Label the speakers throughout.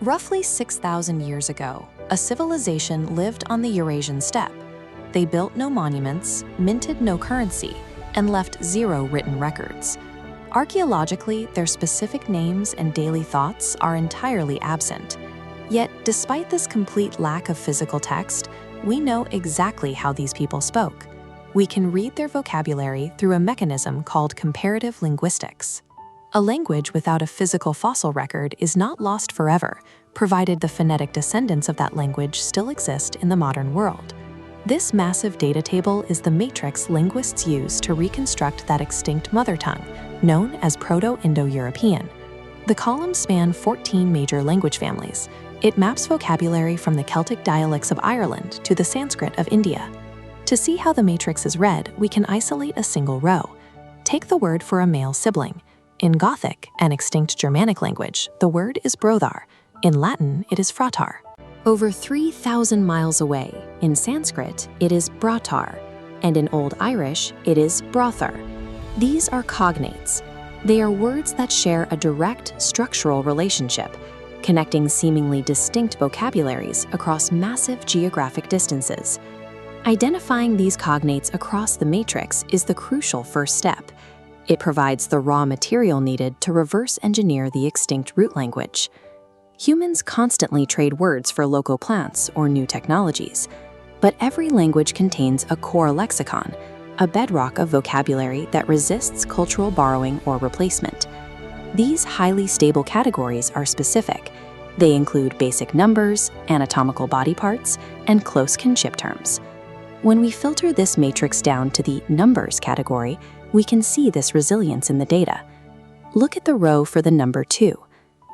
Speaker 1: Roughly 6,000 years ago, a civilization lived on the Eurasian steppe. They built no monuments, minted no currency, and left zero written records. Archaeologically, their specific names and daily thoughts are entirely absent. Yet, despite this complete lack of physical text, we know exactly how these people spoke. We can read their vocabulary through a mechanism called comparative linguistics. A language without a physical fossil record is not lost forever, provided the phonetic descendants of that language still exist in the modern world. This massive data table is the matrix linguists use to reconstruct that extinct mother tongue, known as Proto-Indo-European. The columns span 14 major language families. It maps vocabulary from the Celtic dialects of Ireland to the Sanskrit of India. To see how the matrix is read, we can isolate a single row. Take the word for a male sibling. In Gothic, an extinct Germanic language, the word is brothar. In Latin, it is fratar. Over 3,000 miles away, in Sanskrit, it is bratar, and in Old Irish, it is brothar. These are cognates. They are words that share a direct structural relationship, connecting seemingly distinct vocabularies across massive geographic distances. Identifying these cognates across the matrix is the crucial first step. It provides the raw material needed to reverse engineer the extinct root language. Humans constantly trade words for local plants or new technologies, but every language contains a core lexicon, a bedrock of vocabulary that resists cultural borrowing or replacement. These highly stable categories are specific. They include basic numbers, anatomical body parts, and close kinship terms. When we filter this matrix down to the numbers category, we can see this resilience in the data. Look at the row for the number 2.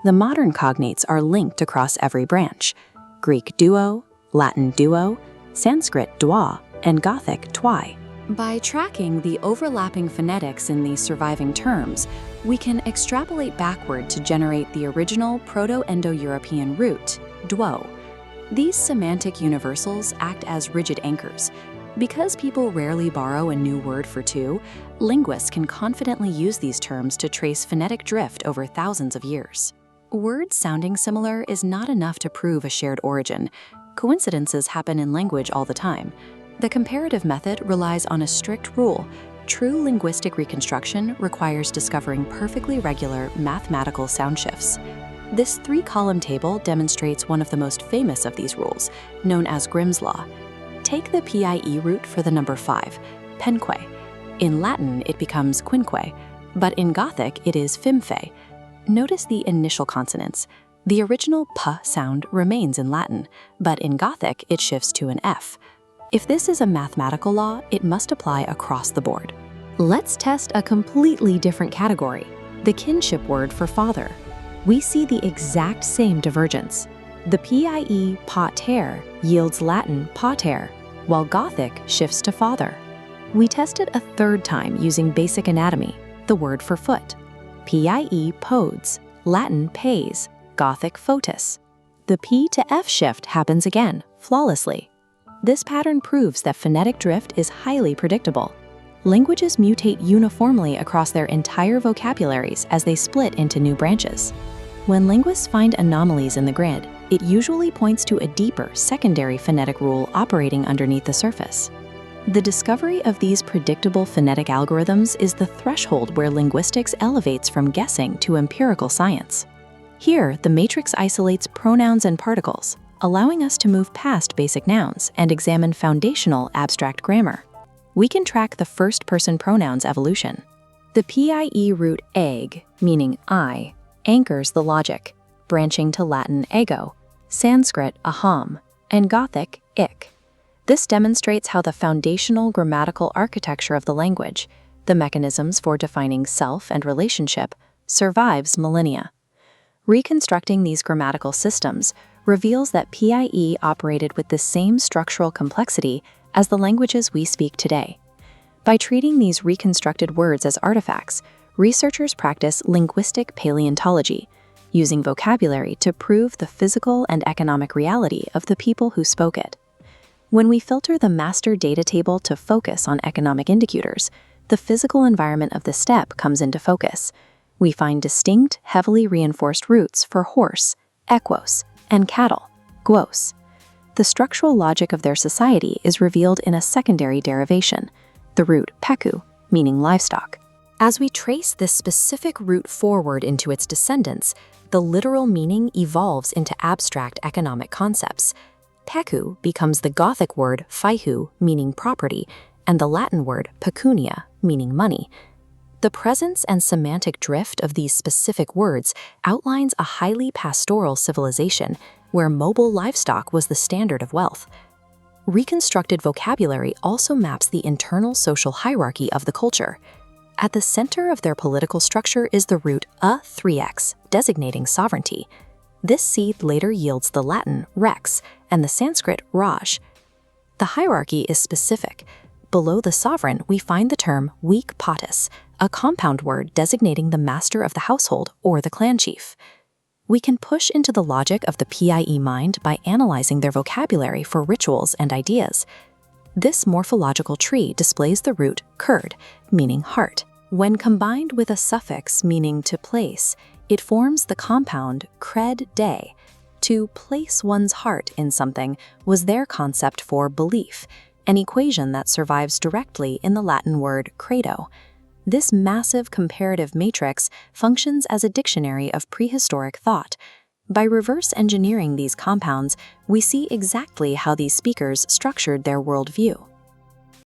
Speaker 1: The modern cognates are linked across every branch: Greek duo, Latin duo, Sanskrit dwa, and Gothic twi. By tracking the overlapping phonetics in these surviving terms, we can extrapolate backward to generate the original Proto-Indo-European root, dwo. These semantic universals act as rigid anchors. Because people rarely borrow a new word for two, linguists can confidently use these terms to trace phonetic drift over thousands of years. Words sounding similar is not enough to prove a shared origin. Coincidences happen in language all the time. The comparative method relies on a strict rule. True linguistic reconstruction requires discovering perfectly regular mathematical sound shifts. This 3-column table demonstrates one of the most famous of these rules, known as Grimm's law. Take the PIE root for the number 5, penque. In Latin, it becomes quinque, but in Gothic, it is fimfe. Notice the initial consonants. The original p sound remains in Latin, but in Gothic, it shifts to an f. If this is a mathematical law, it must apply across the board. Let's test a completely different category, the kinship word for father. We see the exact same divergence. The PIE pater yields Latin pater, while Gothic shifts to father. We tested a third time using basic anatomy, the word for foot. PIE podes, Latin pes, Gothic foetus. The P to F shift happens again, flawlessly. This pattern proves that phonetic drift is highly predictable. Languages mutate uniformly across their entire vocabularies as they split into new branches. When linguists find anomalies in the grid, it usually points to a deeper, secondary phonetic rule operating underneath the surface. The discovery of these predictable phonetic algorithms is the threshold where linguistics elevates from guessing to empirical science. Here, the matrix isolates pronouns and particles, allowing us to move past basic nouns and examine foundational abstract grammar. We can track the first-person pronouns evolution. The PIE root egg, meaning I, anchors the logic, branching to Latin ego, Sanskrit aham, and Gothic ik. This demonstrates how the foundational grammatical architecture of the language, the mechanisms for defining self and relationship, survives millennia. Reconstructing these grammatical systems reveals that PIE operated with the same structural complexity as the languages we speak today. By treating these reconstructed words as artifacts, researchers practice linguistic paleontology, using vocabulary to prove the physical and economic reality of the people who spoke it. When we filter the master data table to focus on economic indicators, the physical environment of the steppe comes into focus. We find distinct, heavily reinforced roots for horse equos, and cattle, guos. The structural logic of their society is revealed in a secondary derivation, the root peku, meaning livestock. As we trace this specific root forward into its descendants, the literal meaning evolves into abstract economic concepts. Pecu becomes the Gothic word faihu, meaning property, and the Latin word pecunia, meaning money. The presence and semantic drift of these specific words outlines a highly pastoral civilization where mobile livestock was the standard of wealth. Reconstructed vocabulary also maps the internal social hierarchy of the culture. At the center of their political structure is the root a3x, designating sovereignty. This seed later yields the Latin rex and the Sanskrit raj. The hierarchy is specific. Below the sovereign, we find the term weak potus, a compound word designating the master of the household or the clan chief. We can push into the logic of the PIE mind by analyzing their vocabulary for rituals and ideas. This morphological tree displays the root kurd, meaning heart. When combined with a suffix meaning to place, it forms the compound cred de. To place one's heart in something was their concept for belief, an equation that survives directly in the Latin word credo. This massive comparative matrix functions as a dictionary of prehistoric thought. By reverse engineering these compounds, we see exactly how these speakers structured their worldview.